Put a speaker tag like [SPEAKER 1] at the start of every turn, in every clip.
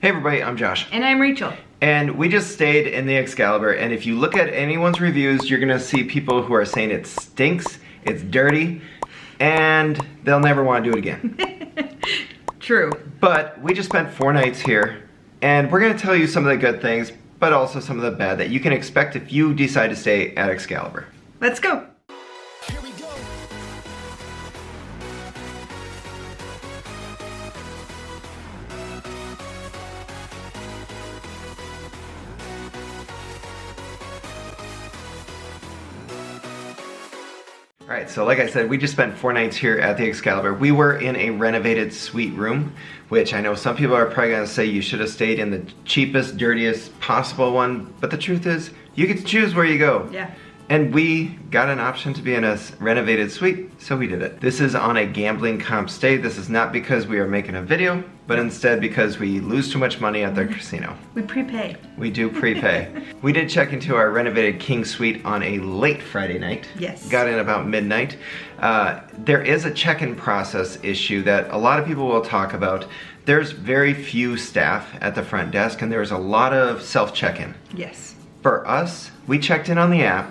[SPEAKER 1] Hey everybody, I'm Josh.
[SPEAKER 2] And I'm Rachel.
[SPEAKER 1] And we just stayed in the Excalibur, and if you look at anyone's reviews, you're gonna see people who are saying it stinks, it's dirty, and they'll never want to do it again.
[SPEAKER 2] True.
[SPEAKER 1] But we just spent 4 nights here, and we're gonna tell you some of the good things, but also some of the bad that you can expect if you decide to stay at Excalibur.
[SPEAKER 2] Let's go.
[SPEAKER 3] Here we go.
[SPEAKER 1] Alright, so like I said, we just spent 4 nights here at the Excalibur. We were in a renovated suite room, which I know some people are probably going to say you should have stayed in the cheapest, dirtiest possible one, but the truth is, you get to choose where you go.
[SPEAKER 2] Yeah.
[SPEAKER 1] And we got an option to be in a renovated suite, so we did it. This is on a gambling comp stay. This is not because we are making a video, but instead because we lose too much money at the casino.
[SPEAKER 2] We prepay.
[SPEAKER 1] We do prepay. We did check into our renovated king suite on a late Friday night.
[SPEAKER 2] Yes.
[SPEAKER 1] Got in about midnight. There is a check-in process issue that a lot of people will talk about. There's very few staff at the front desk, and there's a lot of self-check-in.
[SPEAKER 2] Yes.
[SPEAKER 1] For us, we checked in on the app,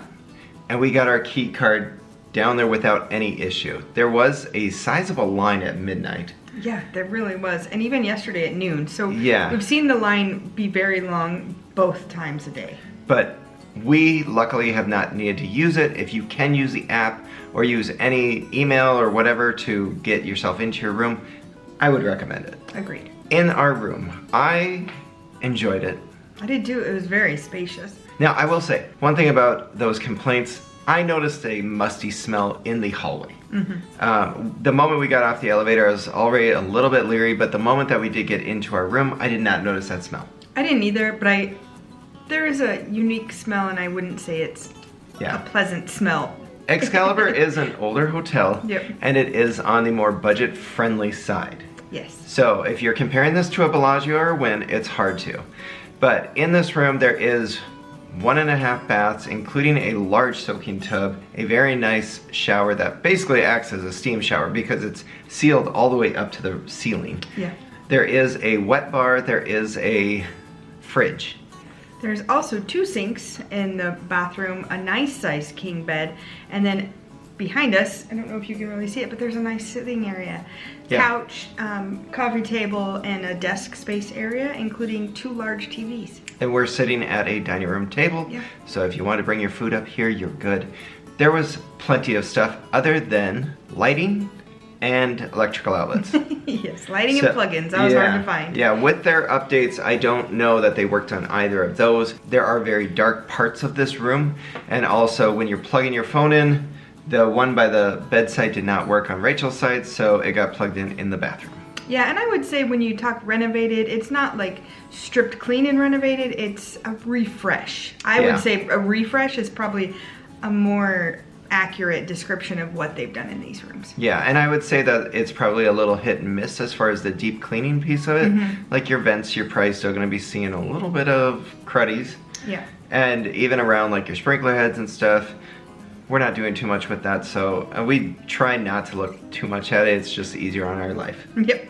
[SPEAKER 1] and we got our key card down there without any issue. There was a sizable line at midnight.
[SPEAKER 2] Yeah, there really was. And even yesterday at noon. So
[SPEAKER 1] Yeah.
[SPEAKER 2] we've seen the line be very long both times a day.
[SPEAKER 1] But we luckily have not needed to use it. If you can use the app or use any email or whatever to get yourself into your room, I would recommend it.
[SPEAKER 2] Agreed.
[SPEAKER 1] In our room, I enjoyed it.
[SPEAKER 2] I did too. It was very spacious.
[SPEAKER 1] Now, I will say, one thing about those complaints, I noticed a musty smell in the hallway. The moment we got off the elevator, I was already a little bit leery, but the moment that we did get into our room, I did not notice that smell.
[SPEAKER 2] I didn't either, but there is a unique smell, and I wouldn't say it's
[SPEAKER 1] Yeah.
[SPEAKER 2] a pleasant smell.
[SPEAKER 1] Excalibur is an older hotel,
[SPEAKER 2] Yep.
[SPEAKER 1] and it is on the more budget-friendly side.
[SPEAKER 2] Yes.
[SPEAKER 1] So if you're comparing this to a Bellagio or a Wynn, it's hard to. But in this room, there is 1.5 baths, including a large soaking tub, a very nice shower that basically acts as a steam shower because it's sealed all the way up to the ceiling.
[SPEAKER 2] Yeah.
[SPEAKER 1] There is a wet bar, there is a fridge.
[SPEAKER 2] There's also 2 sinks in the bathroom, a nice sized king bed, and then behind us, I don't know if you can really see it, but there's a nice sitting area.
[SPEAKER 1] Yeah.
[SPEAKER 2] Couch, coffee table, and a desk space area, including 2 large TVs.
[SPEAKER 1] And we're sitting at a dining room table,
[SPEAKER 2] Yeah.
[SPEAKER 1] so if you want to bring your food up here, you're good. There was plenty of stuff other than lighting and electrical outlets.
[SPEAKER 2] Yes, lighting
[SPEAKER 1] So-
[SPEAKER 2] and plugins. That was hard to find.
[SPEAKER 1] Yeah, with their updates, I don't know that they worked on either of those. There are very dark parts of this room, and also when you're plugging your phone in, the one by the bedside did not work on Rachel's side, so it got plugged in the bathroom.
[SPEAKER 2] Yeah, and I would say when you talk renovated, it's not like stripped clean and renovated, it's a refresh. I
[SPEAKER 1] Yeah.
[SPEAKER 2] would say a refresh is probably a more accurate description of what they've done in these rooms.
[SPEAKER 1] Yeah, and I would say that it's probably a little hit and miss as far as the deep cleaning piece of it. Like your vents, you're probably still going to be seeing a little bit of cruddies.
[SPEAKER 2] Yeah.
[SPEAKER 1] And even around like your sprinkler heads and stuff, we're not doing too much with that, so we try not to look too much at it. It's just easier on our life.
[SPEAKER 2] Yep.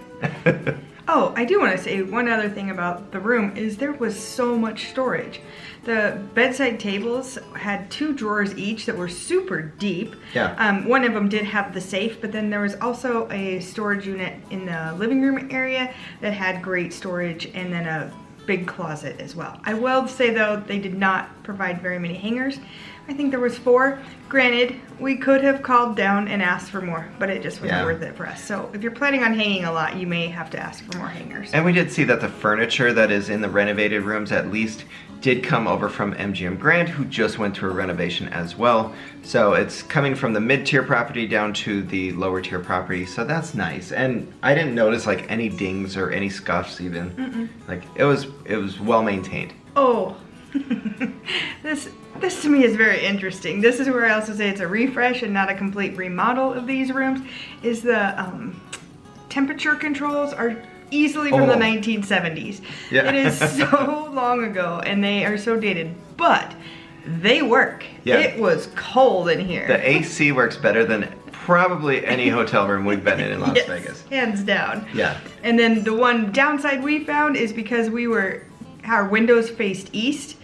[SPEAKER 2] Oh, I do want to say one other thing about the room is there was so much storage. The bedside tables had 2 drawers each that were super deep.
[SPEAKER 1] Yeah.
[SPEAKER 2] One of them did have the safe, but then there was also a storage unit in the living room area that had great storage, and then a big closet as well. I will say though, they did not provide very many hangers. I think there was 4. Granted, we could have called down and asked for more, but it just wasn't
[SPEAKER 1] Yeah.
[SPEAKER 2] worth it for us. So if you're planning on hanging a lot, you may have to ask for more hangers.
[SPEAKER 1] And we did see that the furniture that is in the renovated rooms at least did come over from MGM Grand, who just went through a renovation as well. So it's coming from the mid-tier property down to the lower tier property, so that's nice. And I didn't notice like any dings or any scuffs even. Like it was well maintained.
[SPEAKER 2] Oh, this to me is very interesting. This is where I also say it's a refresh and not a complete remodel of these rooms. Is the temperature controls are easily from the 1970s.
[SPEAKER 1] Yeah.
[SPEAKER 2] It is so long ago and they are so dated, but they work.
[SPEAKER 1] Yeah.
[SPEAKER 2] It was cold in here.
[SPEAKER 1] The AC works better than probably any hotel room we've been in Las
[SPEAKER 2] Yes,
[SPEAKER 1] Vegas.
[SPEAKER 2] hands down.
[SPEAKER 1] Yeah.
[SPEAKER 2] And then the one downside we found is because our windows faced east,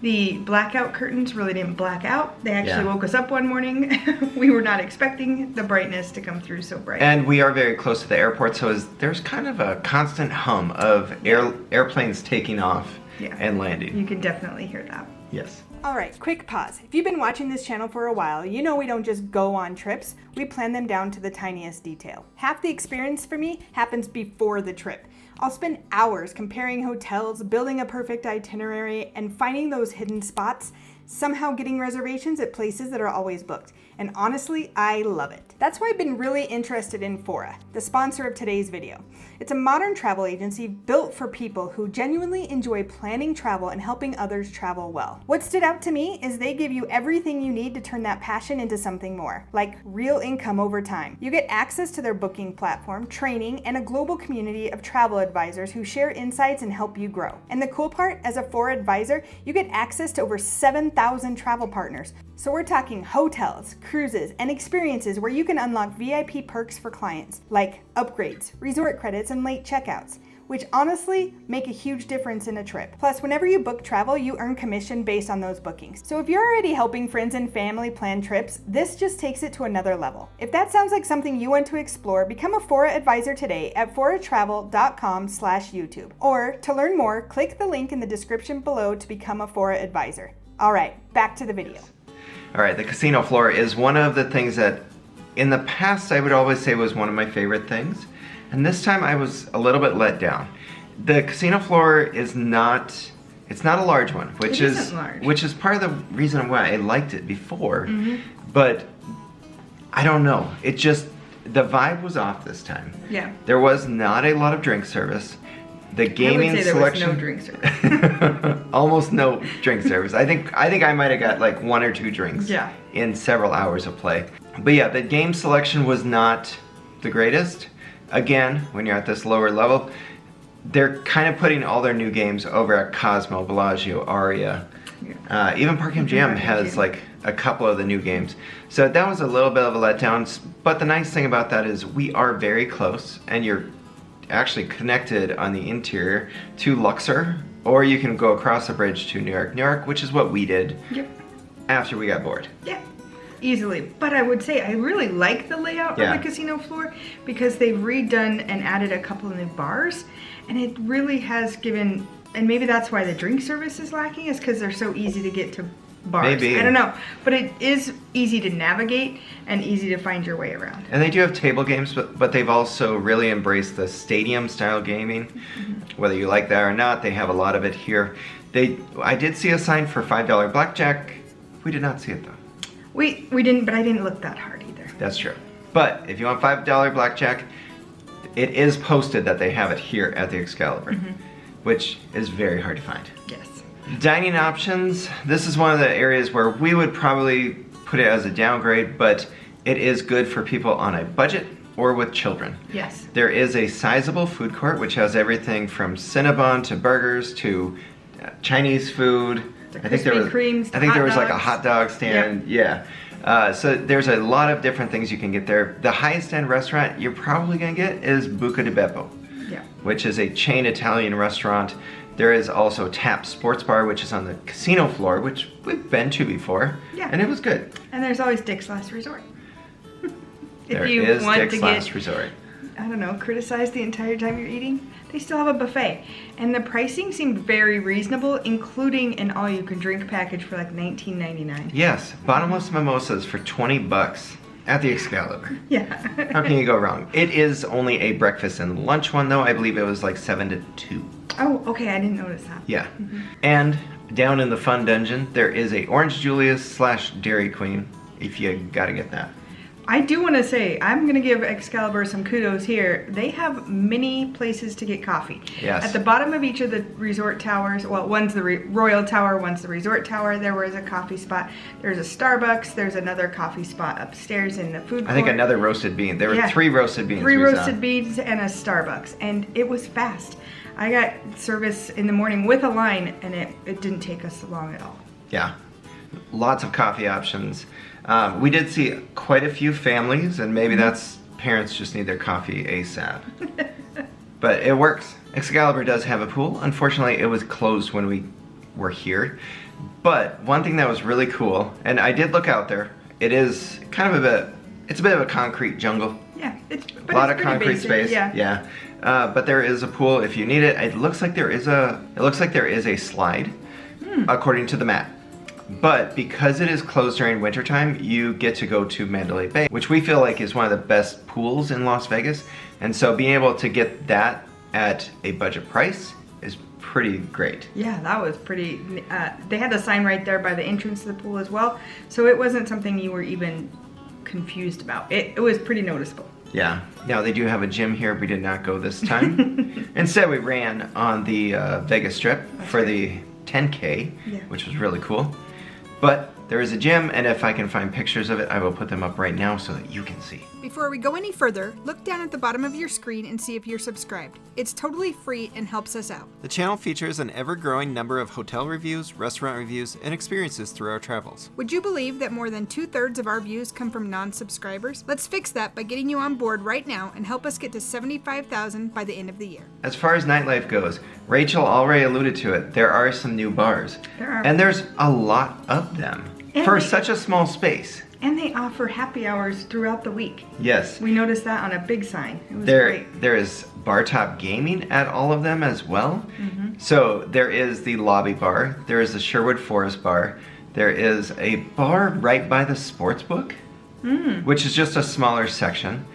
[SPEAKER 2] the blackout curtains really didn't black out. They actually woke us up one morning. We were not expecting the brightness to come through so bright.
[SPEAKER 1] And we are very close to the airport, so there's kind of a constant hum of airplanes taking off and landing.
[SPEAKER 2] You can definitely hear that.
[SPEAKER 1] Yes.
[SPEAKER 3] All right, quick pause. If you've been watching this channel for a while, you know we don't just go on trips, we plan them down to the tiniest detail. Half the experience for me happens before the trip. I'll spend hours comparing hotels, building a perfect itinerary, and finding those hidden spots, somehow getting reservations at places that are always booked. And honestly, I love it. That's why I've been really interested in Fora, the sponsor of today's video. It's a modern travel agency built for people who genuinely enjoy planning travel and helping others travel well. What stood out to me is they give you everything you need to turn that passion into something more, like real income over time. You get access to their booking platform, training, and a global community of travel advisors who share insights and help you grow. And the cool part, as a Fora advisor, you get access to over 7,000 travel partners. So we're talking hotels, cruises, and experiences where you can unlock VIP perks for clients, like upgrades, resort credits, and late checkouts, which honestly make a huge difference in a trip. Plus, whenever you book travel, you earn commission based on those bookings. So if you're already helping friends and family plan trips, this just takes it to another level. If that sounds like something you want to explore, become a Fora advisor today at foratravel.com/YouTube. Or to learn more, click the link in the description below to become a Fora advisor. All right, back to the video.
[SPEAKER 1] All right, the casino floor is one of the things that in the past I would always say was one of my favorite things. And this time I was a little bit let down. The casino floor is not, it's not a large one, which is part of the reason why I liked it before. But I don't know, it just, the vibe was off this time.
[SPEAKER 2] Yeah.
[SPEAKER 1] There was not a lot of drink service. The gaming
[SPEAKER 2] I would say
[SPEAKER 1] selection,
[SPEAKER 2] there was no drink service.
[SPEAKER 1] almost no drink service. I think I might have got like 1 or 2 drinks in several hours of play. But yeah, the game selection was not the greatest. Again, when you're at this lower level, they're kind of putting all their new games over at Cosmo, Bellagio, Aria. Even Park MGM has like a couple of the new games. So that was a little bit of a letdown. But the nice thing about that is we are very close, and you're actually connected on the interior to Luxor, or you can go across the bridge to New York, which is what we did after we got bored.
[SPEAKER 2] Yeah, easily. But I would say I really like the layout of the casino floor because they've redone and added a couple of new bars, and it really has given, and maybe that's why the drink service is lacking, is because they're so easy to get to bars.
[SPEAKER 1] Maybe.
[SPEAKER 2] I don't know, but it is easy to navigate and easy to find your way around.
[SPEAKER 1] And they do have table games, but they've also really embraced the stadium style gaming. Whether you like that or not, they have a lot of it here. I did see a sign for $5 blackjack. We did not see it though.
[SPEAKER 2] We didn't, but I didn't look that hard either.
[SPEAKER 1] That's true. But if you want $5 blackjack, it is posted that they have it here at the Excalibur, which is very hard to find.
[SPEAKER 2] Yes.
[SPEAKER 1] Dining options, this is one of the areas where we would probably put it as a downgrade, but it is good for people on a budget or with children.
[SPEAKER 2] Yes.
[SPEAKER 1] There is a sizable food court which has everything from Cinnabon to burgers to Chinese food. I think there was like a hot dog stand. So there's a lot of different things you can get there. The highest end restaurant you're probably gonna get is Buca di Beppo, which is a chain Italian restaurant. There is also Tap Sports Bar, which is on the casino floor, which we've been to before, and it was good.
[SPEAKER 2] And there's always Dick's Last Resort.
[SPEAKER 1] There is Dick's Last Resort.
[SPEAKER 2] I don't know, criticized the entire time you're eating, they still have a buffet. And the pricing seemed very reasonable, including an all-you-can-drink package for like $19.99.
[SPEAKER 1] Yes, bottomless mimosas for $20 at the Excalibur.
[SPEAKER 2] Yeah.
[SPEAKER 1] How can you go wrong? It is only a breakfast and lunch one though. I believe it was like 7 to 2.
[SPEAKER 2] Oh, okay, I didn't notice that.
[SPEAKER 1] Yeah. And down in the fun dungeon, there is a Orange Julius / Dairy Queen, if you gotta get that.
[SPEAKER 2] I do want to say, I'm going to give Excalibur some kudos here. They have many places to get coffee.
[SPEAKER 1] Yes.
[SPEAKER 2] At the bottom of each of the resort towers, well, one's the Royal Tower, one's the resort tower, there was a coffee spot. There's a Starbucks, there's another coffee spot upstairs in the food court.
[SPEAKER 1] I think another roasted bean. There were 3 roasted beans.
[SPEAKER 2] 3 roasted beans and a Starbucks, and it was fast. I got service in the morning with a line, and it didn't take us long at all.
[SPEAKER 1] Yeah. Lots of coffee options. We did see quite a few families, and maybe that's parents just need their coffee ASAP. But it works. Excalibur does have a pool. Unfortunately, it was closed when we were here. But one thing that was really cool, and I did look out there, it is kind of it's a bit of a concrete jungle.
[SPEAKER 2] Yeah,
[SPEAKER 1] a lot of concrete space. Yeah. But there is a pool if you need it. It looks like there is a slide, according to the map. But because it is closed during wintertime, you get to go to Mandalay Bay, which we feel like is one of the best pools in Las Vegas. And so being able to get that at a budget price is pretty great.
[SPEAKER 2] Yeah, that was pretty. They had the sign right there by the entrance to the pool as well. So it wasn't something you were even confused about. It was pretty noticeable.
[SPEAKER 1] Yeah. Now they do have a gym here. We did not go this time. Instead, we ran on the Vegas Strip for the 10K, which was really cool. But there is a gym, and if I can find pictures of it, I will put them up right now so that you can see.
[SPEAKER 3] Before we go any further, look down at the bottom of your screen and see if you're subscribed. It's totally free and helps us out.
[SPEAKER 1] The channel features an ever-growing number of hotel reviews, restaurant reviews, and experiences through our travels.
[SPEAKER 3] Would you believe that more than 2/3 of our views come from non-subscribers? Let's fix that by getting you on board right now and help us get to 75,000 by the end of the year.
[SPEAKER 1] As far as nightlife goes, Rachel already alluded to it. There are some new bars.
[SPEAKER 2] There are.
[SPEAKER 1] And there's a lot of them for such a small space.
[SPEAKER 2] And they offer happy hours throughout the week.
[SPEAKER 1] Yes.
[SPEAKER 2] We noticed that on a big sign. It was
[SPEAKER 1] There
[SPEAKER 2] great.
[SPEAKER 1] is bar top gaming at all of them as well. So there is the lobby bar. There is the Sherwood Forest bar. There is a bar right by the sports book, which is just a smaller section.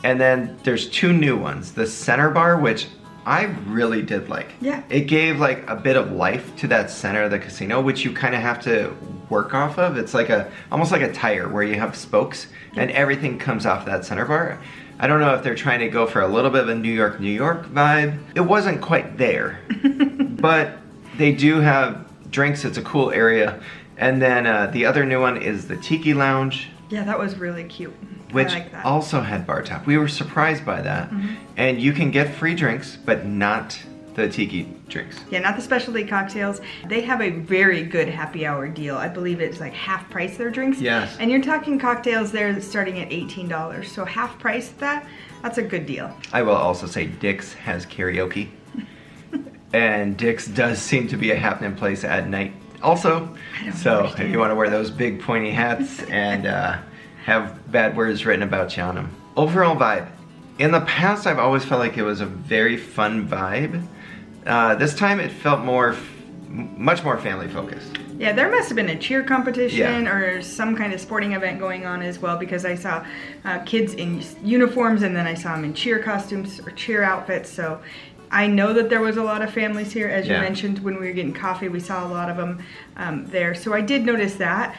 [SPEAKER 1] And then there's two new ones. The center bar, which I really did like.
[SPEAKER 2] Yeah.
[SPEAKER 1] It gave like a bit of life to that center of the casino, which you kind of have to work off of. It's like almost like a tire where you have spokes and everything comes off that center bar. I don't know if they're trying to go for a little bit of a New York vibe. It wasn't quite there, but they do have drinks. It's a cool area. And then the other new one is the Tiki Lounge.
[SPEAKER 2] Yeah, that was really cute.
[SPEAKER 1] Which
[SPEAKER 2] I like that.
[SPEAKER 1] also had bar top. We were surprised by that. And you can get free drinks, but not the tiki drinks.
[SPEAKER 2] Yeah, not the specialty cocktails. They have a very good happy hour deal. I believe it's like half price their drinks.
[SPEAKER 1] Yes.
[SPEAKER 2] And you're talking cocktails there starting at $18. So half price that's a good deal.
[SPEAKER 1] I will also say Dick's has karaoke. And Dick's does seem to be a happening place at night also. So if you want to wear those big pointy hats and have bad words written about you on them. Overall vibe. In the past, I've always felt like it was a very fun vibe. This time it felt much more family focused.
[SPEAKER 2] Yeah, there must have been a cheer competition or some kind of sporting event going on as well, because I saw kids in uniforms and then I saw them in cheer costumes or cheer outfits. So I know that there was a lot of families here. As you mentioned, when we were getting coffee, we saw a lot of them there. So I did notice that.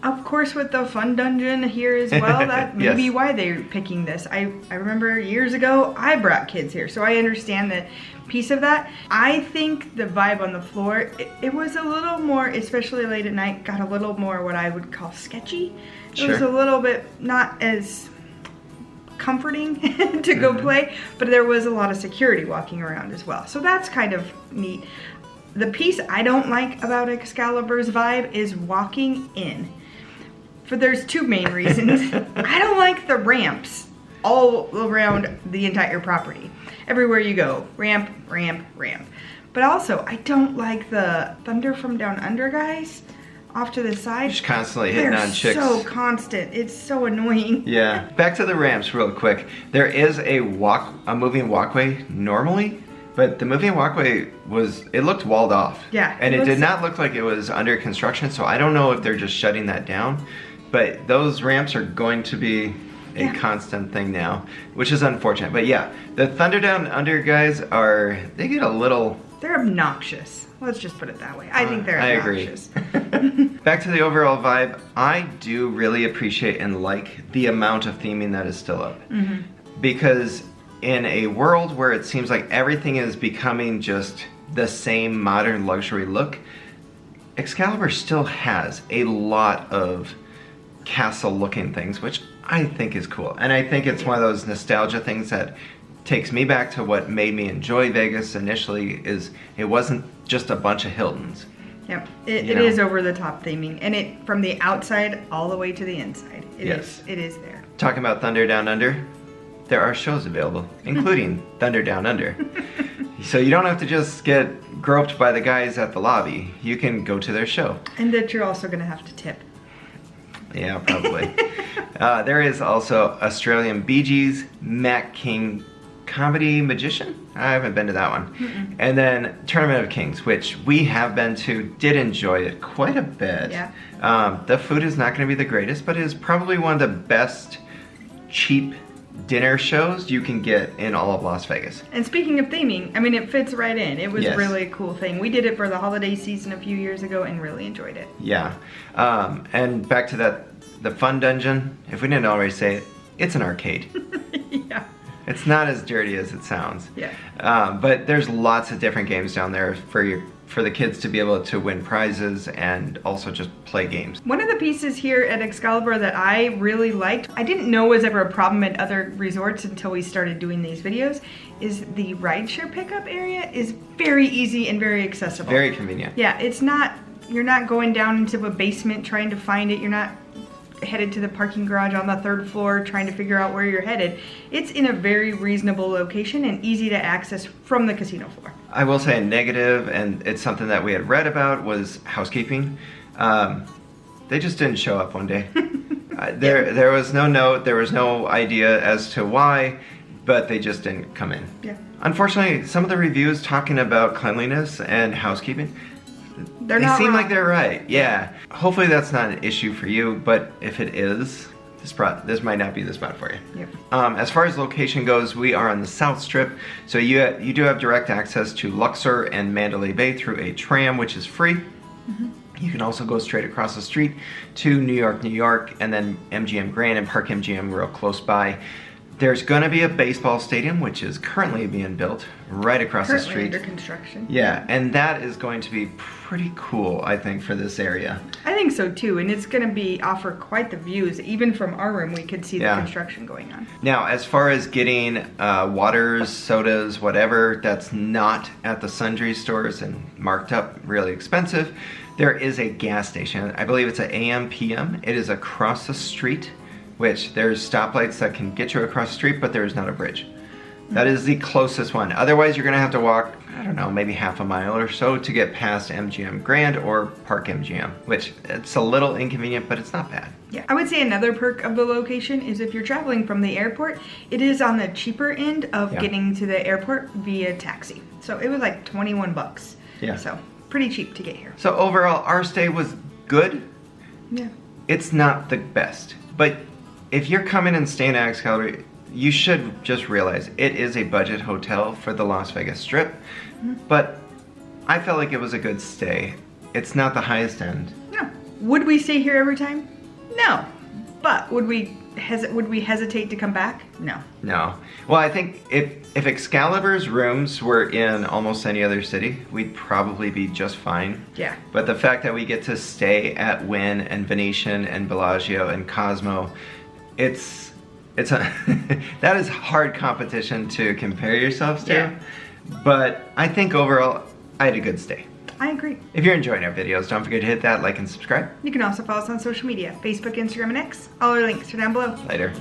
[SPEAKER 2] Of course, with the fun dungeon here as well, that may be why they're picking this. I remember years ago, I brought kids here, so I understand that piece of that. I think the vibe on the floor, it was a little more, especially late at night, got a little more what I would call sketchy. It was a little bit not as comforting to go play, but there was a lot of security walking around as well. So that's kind of neat. The piece I don't like about Excalibur's vibe is walking in. There's two main reasons. I don't like the ramps all around the entire property. Everywhere you go, ramp, ramp, ramp. But also, I don't like the Thunder from Down Under guys off to the side.
[SPEAKER 1] Just constantly hitting on chicks.
[SPEAKER 2] They're so constant. It's so annoying.
[SPEAKER 1] Yeah. Back to the ramps real quick. There is a moving walkway normally, but the moving walkway it looked walled off.
[SPEAKER 2] Yeah.
[SPEAKER 1] And it did not look like it was under construction, so I don't know if they're just shutting that down. But those ramps are going to be a constant thing now, which is unfortunate. But yeah, the Thunder Down Under guys they get a little...
[SPEAKER 2] They're obnoxious. Let's just put it that way. I think they're obnoxious.
[SPEAKER 1] I agree. Back to the overall vibe, I do really appreciate and like the amount of theming that is still up. Because in a world where it seems like everything is becoming just the same modern luxury look, Excalibur still has a lot of castle-looking things, which I think is cool. And I think it's one of those nostalgia things that takes me back to what made me enjoy Vegas initially. Is it wasn't just a bunch of Hiltons.
[SPEAKER 2] Yep, it is over the top theming, and it from the outside all the way to the inside. It is there.
[SPEAKER 1] Talking about Thunder Down Under, there are shows available, including Thunder Down Under. So you don't have to just get groped by the guys at the lobby. You can go to their show.
[SPEAKER 2] And that you're also going to have to tip.
[SPEAKER 1] Yeah, probably. There is also Australian Bee Gees, Mac King Comedy Magician. I haven't been to that one.
[SPEAKER 2] Mm-mm.
[SPEAKER 1] And then Tournament of Kings, which we have been to, did enjoy it quite a bit.
[SPEAKER 2] Yeah.
[SPEAKER 1] The food is not going to be the greatest, but it is probably one of the best cheap dinner shows you can get in all of Las Vegas.
[SPEAKER 2] And speaking of theming, I mean, it fits right in. It was
[SPEAKER 1] Yes.
[SPEAKER 2] really a cool thing. We did it for the holiday season a few years ago and really enjoyed it.
[SPEAKER 1] Yeah. And back to the fun dungeon, if we didn't already say it, it's an arcade.
[SPEAKER 2] Yeah.
[SPEAKER 1] It's not as dirty as it sounds.
[SPEAKER 2] Yeah.
[SPEAKER 1] But there's lots of different games down there for the kids to be able to win prizes and also just play games.
[SPEAKER 2] One of the pieces here at Excalibur that I really liked, I didn't know was ever a problem at other resorts until we started doing these videos, is the rideshare pickup area is very easy and very accessible.
[SPEAKER 1] Very convenient.
[SPEAKER 2] Yeah, it's not, you're not going down into a basement trying to find it. You're not headed to the parking garage on the 3rd floor trying to figure out where you're headed. It's in a very reasonable location and easy to access from the casino floor.
[SPEAKER 1] I will say a negative, and it's something that we had read about, was housekeeping. They just didn't show up one day. There was no note, there was no idea as to why, but they just didn't come in.
[SPEAKER 2] Yeah.
[SPEAKER 1] Unfortunately, some of the reviews talking about cleanliness and housekeeping,
[SPEAKER 2] They
[SPEAKER 1] seem like they're right. Yeah. Hopefully that's not an issue for you, but if it is, this might not be the spot for you.
[SPEAKER 2] Yep.
[SPEAKER 1] As far as location goes, we are on the South Strip, so you do have direct access to Luxor and Mandalay Bay through a tram, which is free.
[SPEAKER 2] Mm-hmm.
[SPEAKER 1] You can also go straight across the street to New York, and then MGM Grand and Park MGM real close by. There's going to be a baseball stadium, which is currently being built right across the street.
[SPEAKER 2] Under construction.
[SPEAKER 1] Yeah, and that is going to be pretty cool, I think, for this area.
[SPEAKER 2] I think so too, and it's going to offer quite the views. Even from our room, we could see the construction going on.
[SPEAKER 1] Now, as far as getting waters, sodas, whatever, that's not at the sundry stores and marked up really expensive, there is a gas station. I believe it's an AM PM. It is across the street, which there's stoplights that can get you across the street, but there is not a bridge. That is the closest one. Otherwise, you're going to have to walk, I don't know, maybe half a mile or so to get past MGM Grand or Park MGM, which it's a little inconvenient, but it's not bad.
[SPEAKER 2] Yeah, I would say another perk of the location is if you're traveling from the airport, it is on the cheaper end of getting to the airport via taxi. So it was like 21 bucks.
[SPEAKER 1] Yeah.
[SPEAKER 2] So pretty cheap to get here.
[SPEAKER 1] So overall, our stay was good.
[SPEAKER 2] Yeah.
[SPEAKER 1] It's not the best, but if you're coming and staying at Excalibur, you should just realize it is a budget hotel for the Las Vegas Strip, but I felt like it was a good stay. It's not the highest end.
[SPEAKER 2] No. Would we stay here every time? No. But would we hesitate to come back? No.
[SPEAKER 1] No. Well, I think if Excalibur's rooms were in almost any other city, we'd probably be just fine.
[SPEAKER 2] Yeah.
[SPEAKER 1] But the fact that we get to stay at Wynn and Venetian and Bellagio and Cosmo, it's a that is hard competition to compare yourselves to.
[SPEAKER 2] Yeah.
[SPEAKER 1] But I think overall, I had a good stay.
[SPEAKER 2] I agree.
[SPEAKER 1] If you're enjoying our videos, don't forget to hit that like and subscribe.
[SPEAKER 2] You can also follow us on social media, Facebook, Instagram, and X. All our links are down below.
[SPEAKER 1] Later.